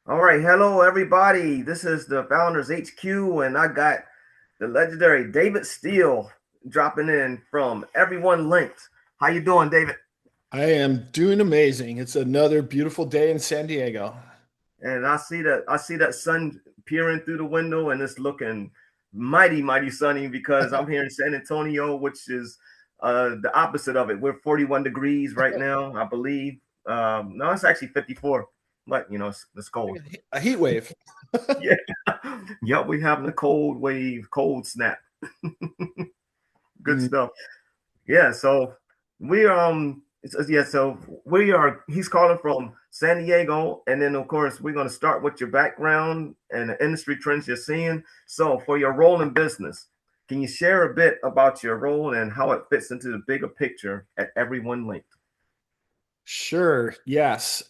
All right, hello everybody. This is the Founders HQ, and I got the legendary David Steele dropping in from Everyone Linked. How you doing, David? I am doing amazing. It's another beautiful day in San Diego. And I see that sun peering through the window, and it's looking mighty, mighty sunny because I'm here in San Antonio, which is the opposite of it. We're 41 degrees right now, I believe. No, it's actually 54, but it's cold. A heat wave. Yeah. Yep, we having a cold wave, cold snap. Good Mm, stuff. Yeah, so so we are he's calling from San Diego, and then of course we're gonna start with your background and the industry trends you're seeing. So for your role in business, can you share a bit about your role and how it fits into the bigger picture at Everyone Linked? Sure. Yes.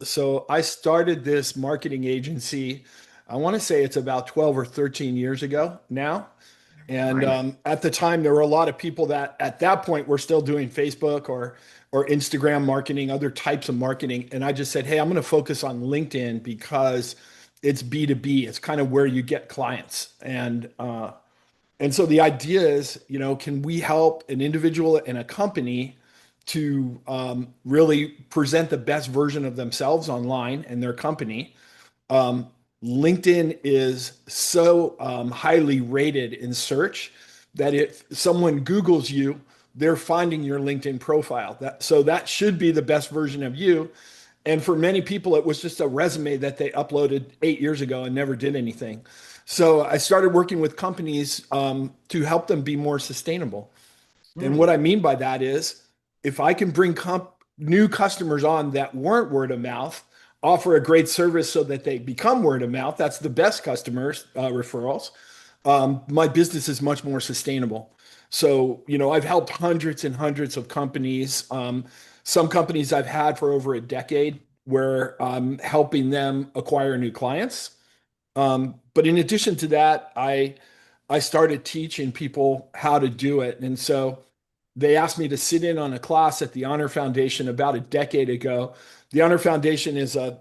So I started this marketing agency. I want to say it's about 12 or 13 years ago now. And Nice. at the time, there were a lot of people that at that point were still doing Facebook or Instagram marketing, other types of marketing. And I just said, hey, I'm going to focus on LinkedIn because it's B2B. It's kind of where you get clients. And so the idea is, can we help an individual and a company to really present the best version of themselves online and their company? Um, LinkedIn is so highly rated in search that if someone Googles you, they're finding your LinkedIn profile. So that should be the best version of you. And for many people, it was just a resume that they uploaded 8 years ago and never did anything. So I started working with companies to help them be more sustainable. And Hmm. what I mean by that is if I can bring new customers on that weren't word of mouth, offer a great service so that they become word of mouth, that's the best customers referrals. My business is much more sustainable. So, I've helped hundreds and hundreds of companies. Some companies I've had for over a decade where I'm helping them acquire new clients. But in addition to that, I started teaching people how to do it. And so they asked me to sit in on a class at the Honor Foundation about a decade ago. The Honor Foundation is a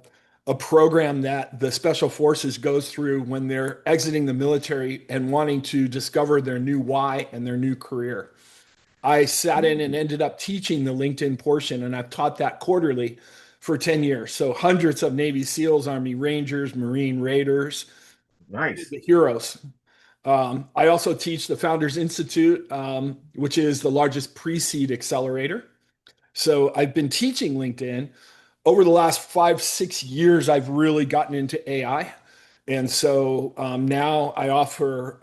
program that the Special Forces goes through when they're exiting the military and wanting to discover their new why and their new career. I sat in and ended up teaching the LinkedIn portion, and I've taught that quarterly for 10 years. So hundreds of Navy SEALs, Army Rangers, Marine Raiders, Nice. the heroes. I also teach the Founders Institute, which is the largest pre-seed accelerator. So I've been teaching LinkedIn. Over the last 5, 6 years. I've really gotten into AI. And so now I offer,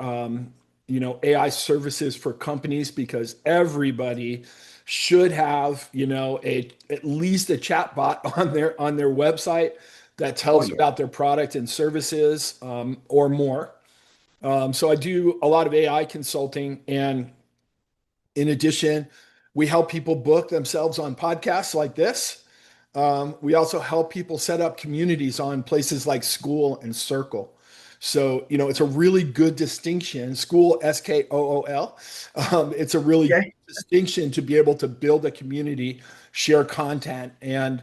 AI services for companies because everybody should have, at least a chat bot on their website that Oh tells yeah. about their product and services or more. So I do a lot of AI consulting, and in addition, we help people book themselves on podcasts like this. We also help people set up communities on places like School and Circle. So, it's a really good distinction. School, SKOOL. It's a really good Okay. distinction to be able to build a community, share content, and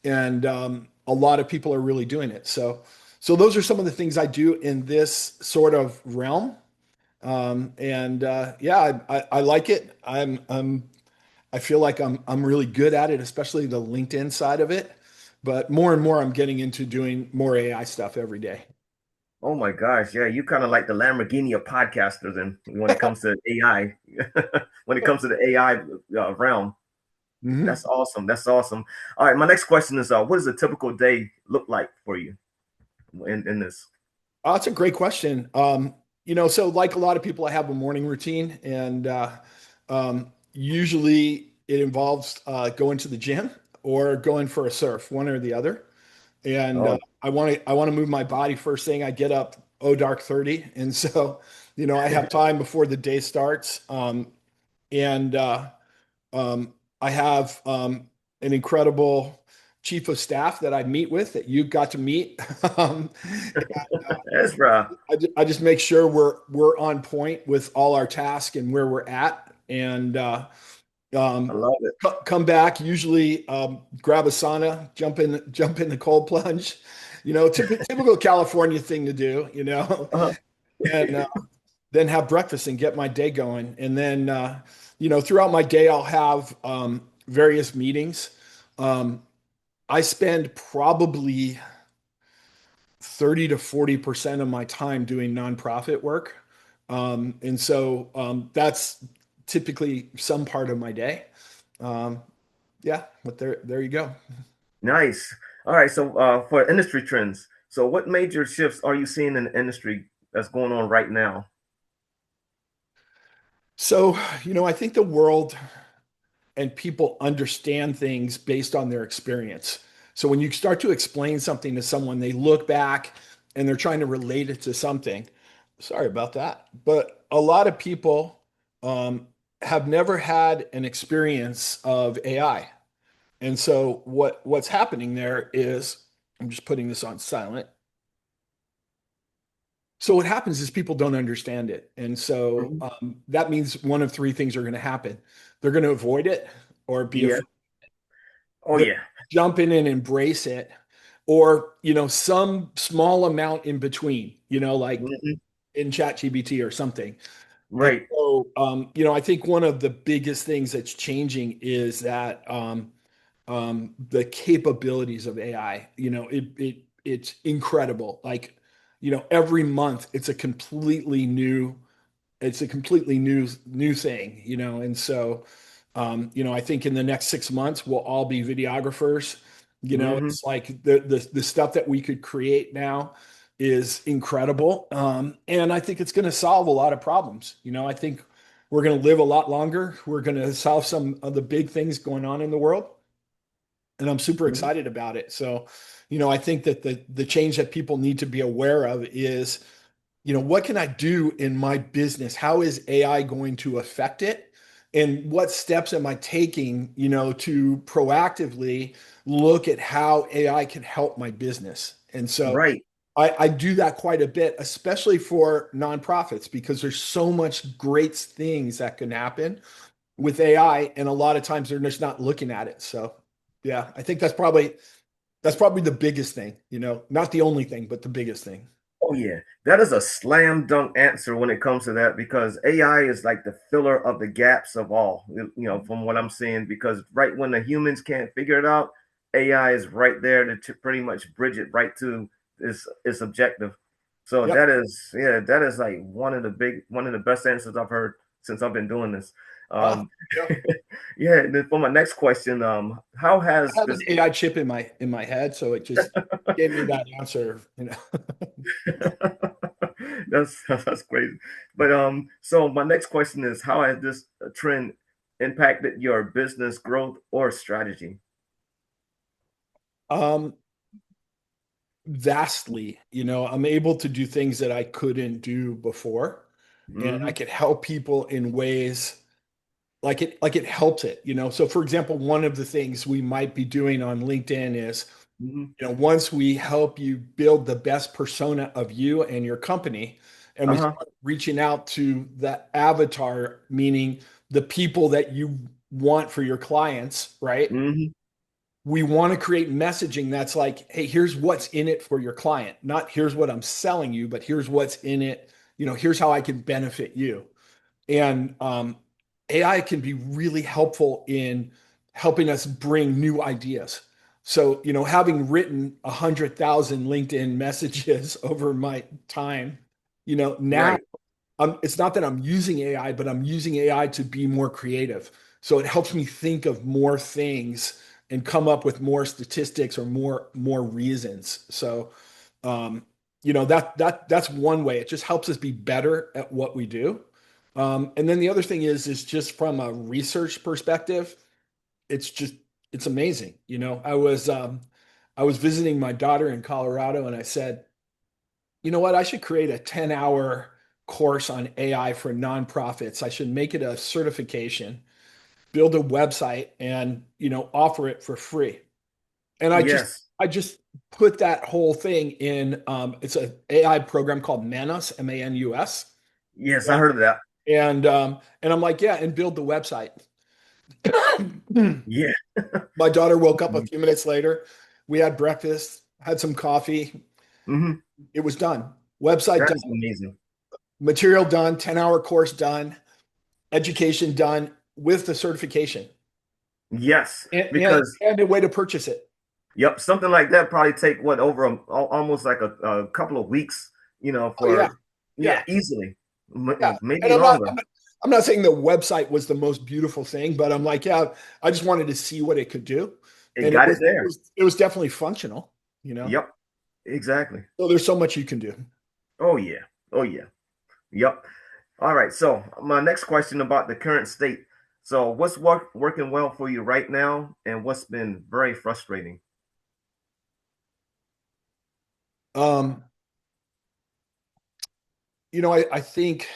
a lot of people are really doing it. So those are some of the things I do in this sort of realm. And yeah, I like it. I feel like I'm really good at it, especially the LinkedIn side of it. But more and more, I'm getting into doing more AI stuff every day. Oh my gosh, yeah, you kind of like the Lamborghini of podcasters, and when it comes to AI, when it comes to the AI realm. Mhm. That's awesome. That's awesome. All right, my next question is, what does a typical day look like for you in this? That's a great question. So like a lot of people, I have a morning routine, and usually it involves going to the gym or going for a surf, one or the other. And Oh, I want to move my body first thing. I get up dark 30, and so I have time before the day starts. And I have an incredible chief of staff that I meet with that you got to meet. um, Ezra, I just make sure we're on point with all our tasks and where we're at, and I um, love it. come back. Usually, grab a sauna, jump in the cold plunge, Typical California thing to do, Uh-huh. and then have breakfast and get my day going. And then, throughout my day, I'll have various meetings. Um, I spend probably 30 to 40% of my time doing nonprofit work. And so that's typically some part of my day. Um, yeah, but there you go. Nice. All right. So, for industry trends, so what major shifts are you seeing in the industry that's going on right now? So, I think the world and people understand things based on their experience. So when you start to explain something to someone, they look back and they're trying to relate it to something. Sorry about that. But a lot of people um, have never had an experience of AI. And so what's happening there is, I'm just putting this on silent. So what happens is people don't understand it. And so Mhm. that means one of three things are going to happen. They're going to avoid it or be Yeah. afraid. Oh, They're yeah. jump in and embrace it, or some small amount in between, like Mhm. in ChatGPT or something. And Right. so, I think one of the biggest things that's changing is that the capabilities of AI. It's incredible. Like, every month it's a completely new thing, and so I think in the next 6 months we'll all be videographers. Hmm. It's like the stuff that we could create now is incredible, and I think it's going to solve a lot of problems. I think we're going to live a lot longer. We're going to solve some of the big things going on in the world, and I'm super Hmm. excited about it. So, I think that the change that people need to be aware of is, what can I do in my business? How is AI going to affect it? And what steps am I taking, to proactively look at how AI can help my business? And so Right. I do that quite a bit, especially for nonprofits, because there's so much great things that can happen with AI, and a lot of times they're just not looking at it. So yeah, I think that's probably the biggest thing, not the only thing, but the biggest thing. Oh, yeah. That is a slam dunk answer when it comes to that because AI is like the filler of the gaps of all, from what I'm seeing. Because right when the humans can't figure it out, AI is right there to pretty much bridge it right to its objective. So Yep. that is like one of the best answers I've heard since I've been doing this. Ah, Um, yeah. yeah. And then for my next question, how I has have an this AI chip in my head, so it just gave me that answer. that's crazy. But so my next question is, how has this trend impacted your business growth or strategy? Um, Vastly, I'm able to do things that I couldn't do before, and I Hmm. could help people in ways like it helps it. So for example, one of the things we might be doing on LinkedIn is, Hmm. once we help you build the best persona of you and your company, and we Uh-huh. start reaching out to the avatar, meaning the people that you want for your clients, right? Hmm. We want to create messaging that's like, hey, here's what's in it for your client, not here's what I'm selling you, but here's what's in it. Here's how I can benefit you. And AI can be really helpful in helping us bring new ideas. So, having written 100,000 LinkedIn messages over my time, now Right. it's not that I'm using AI, but I'm using AI to be more creative. So it helps me think of more things and come up with more statistics or more reasons. So, um, that's one way. It just helps us be better at what we do. And then the other thing is just from a research perspective, it's just it's amazing. I was visiting my daughter in Colorado, and I said, you know what? I should create a 10-hour course on AI for nonprofits. I should make it a certification, build a website, and offer it for free. And I just Yes. I just put that whole thing in. It's an AI program called Manus, Manus, Yes, I heard of that. and I'm like, yeah, and build the website. Yeah. My daughter woke up a few minutes later. We had breakfast. had some coffee. Hmm. It was done. Website That done, is amazing. material done, 10-hour course done, education done with the certification Yes, and, and, because and a way to purchase it. yep, something like that probably take what over almost like a couple of weeks, Oh yeah, for yeah, yeah, easily, yeah. And maybe I'm not, longer. I'm not saying the website was the most beautiful thing, but I'm like, yeah, I just wanted to see what it could do. It And it got was, it it there. was, it was definitely functional, you know? Yep, exactly. So there's so much you can do. Oh yeah, oh yeah, yep. All right. So my next question about the current state. So what's working well for you right now, and what's been very frustrating? Um, I think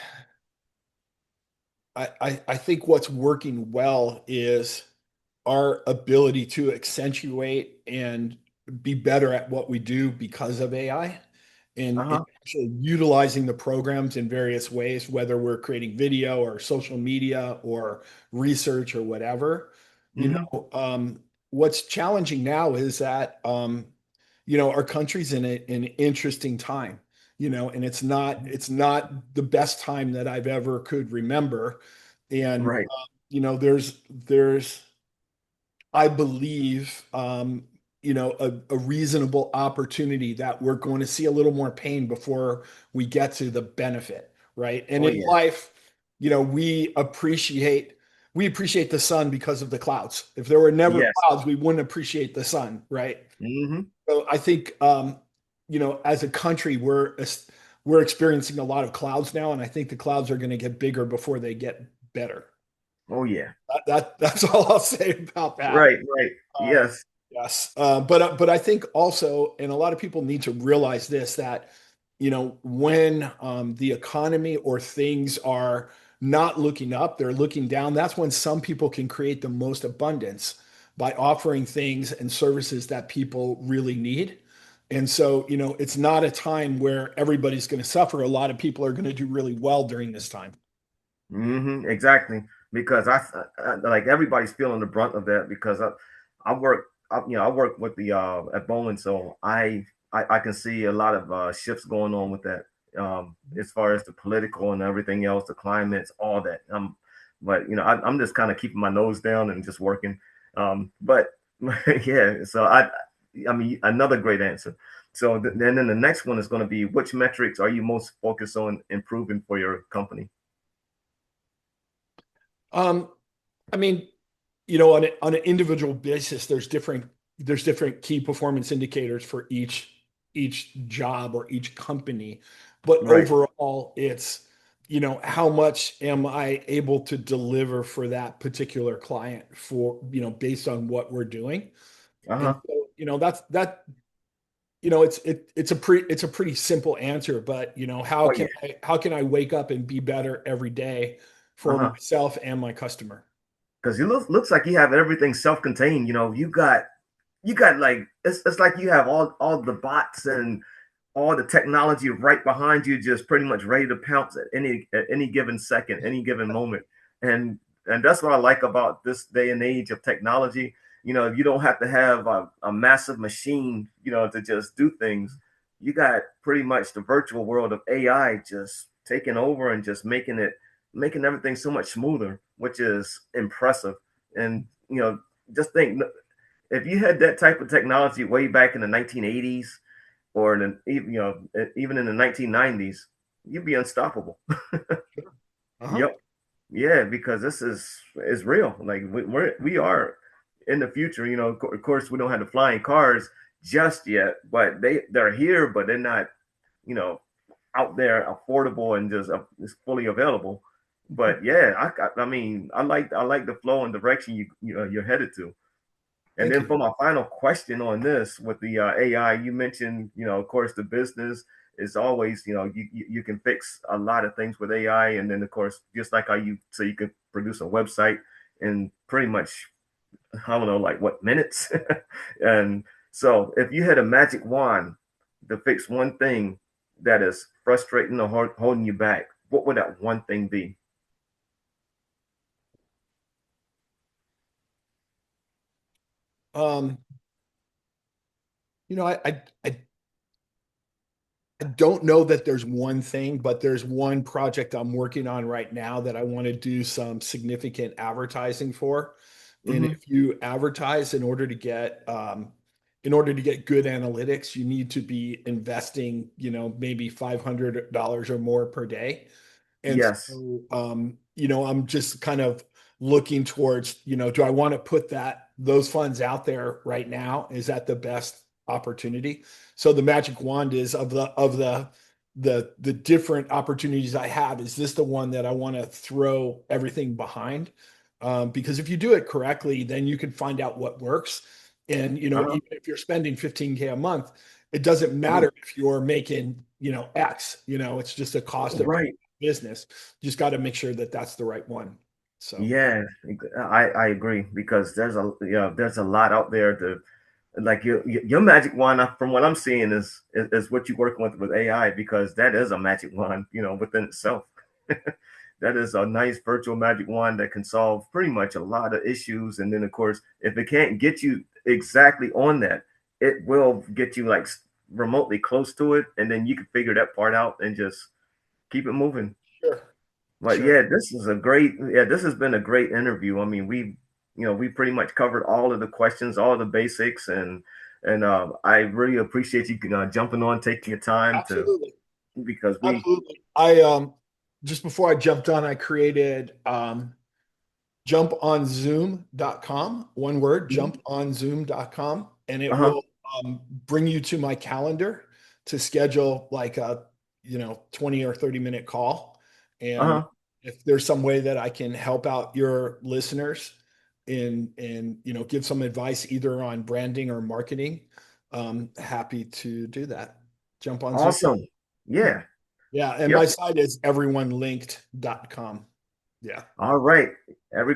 I think what's working well is our ability to accentuate and be better at what we do because of AI and Uh-huh. actually utilizing the programs in various ways, whether we're creating video or social media or research or whatever. You Hmm. know, what's challenging now is that our country's in an interesting time, and it's not the best time that I've ever could remember. And Right. there's I believe, a reasonable opportunity that we're going to see a little more pain before we get to the benefit, right? And Oh in yeah. life, we appreciate the sun because of the clouds. If there were never Yes. clouds, we wouldn't appreciate the sun, right? Hmm. So I think, as a country, we're experiencing a lot of clouds now, and I think the clouds are going to get bigger before they get better. Oh yeah. That's all I'll say about that. Right. Right. Um, Yes. yes, but I think also, and a lot of people need to realize this, that when the economy or things are not looking up, they're looking down. That's when some people can create the most abundance by offering things and services that people really need. And so, it's not a time where everybody's going to suffer. A lot of people are going to do really well during this time. Exactly. Because like everybody's feeling the brunt of that because I work I work with the at Bowen, so I can see a lot of shifts going on with that, as far as the political and everything else, the climates, all that. But I'm just kind of keeping my nose down and just working. But yeah, so I mean another great answer. So then the next one is going to be, which metrics are you most focused on improving for your company? Um, I mean, on an individual basis, there's different key performance indicators for each job or each company. But Right. overall, it's, how much am I able to deliver for that particular client for, based on what we're doing. And Uh-huh. so, it's a pretty simple answer, but how Oh can yeah. I wake up and be better every day for Uh-huh. myself and my customer? Because it looks like you have everything self-contained. You got like it's like you have all the bots and all the technology right behind you, just pretty much ready to pounce at any given second, any given moment. And and that's what I like about this day and age of technology. You don't have to have a massive machine, to just do things. You got pretty much the virtual world of AI just taking over and just making everything so much smoother, which is impressive. And just think, if you had that type of technology way back in the 1980s, or even in the 1990s, you'd be unstoppable. Uh-huh. Yep. Yeah, because this is real. Like we are in the future. Of course, we don't have the flying cars just yet, but they're here, but they're not, you know, out there affordable and just fully available. But yeah, I mean, I like the flow and direction you're headed to. And Thank then you. for my final question on this with the AI, you mentioned, of course, the business is always, you can fix a lot of things with AI. And then, of course, just like how you can produce a website in pretty much, I don't know, like what, minutes? And so if you had a magic wand to fix one thing that is frustrating or holding you back, what would that one thing be? Um, I don't know that there's one thing, but there's one project I'm working on right now that I want to do some significant advertising for. And Hmm. if you advertise in order to get good analytics, you need to be investing, maybe $500 or more per day. And Yes. so, I'm just kind of looking towards, do I want to put those funds out there right now? Is that the best opportunity? So the magic wand is of the different opportunities I have, is this the one that I want to throw everything behind? Because if you do it correctly, then you can find out what works. And Uh-huh. even if you're spending 15K a month, it doesn't Right. matter if you're making, X, it's just a cost of Right. business. You just got to make sure that that's the right one. So Yeah, I agree because there's a lot out there to like your magic wand from what I'm seeing is what you're working with AI because that is a magic wand, within itself. That is a nice virtual magic wand that can solve pretty much a lot of issues. And then of course, if it can't get you exactly on that, it will get you like remotely close to it, and then you can figure that part out and just keep it moving. sure, But sure. yeah, this has been a great interview. I mean, we pretty much covered all of the questions, all of the basics, and I really appreciate you jumping on, taking your time to Absolutely. because we Absolutely. I just before I jumped on, I created jumponzoom.com, one word, Mhm. jumponzoom.com, and it Uh-huh. will bring you to my calendar to schedule like a 20 or 30-minute call. And Uh-huh. if there's some way that I can help out your listeners and give some advice either on branding or marketing, happy to do that. Jump on Zoom. Awesome. Yeah. Yeah, and Yep. my site is everyonelinked.com. Yeah. All right. Everybody.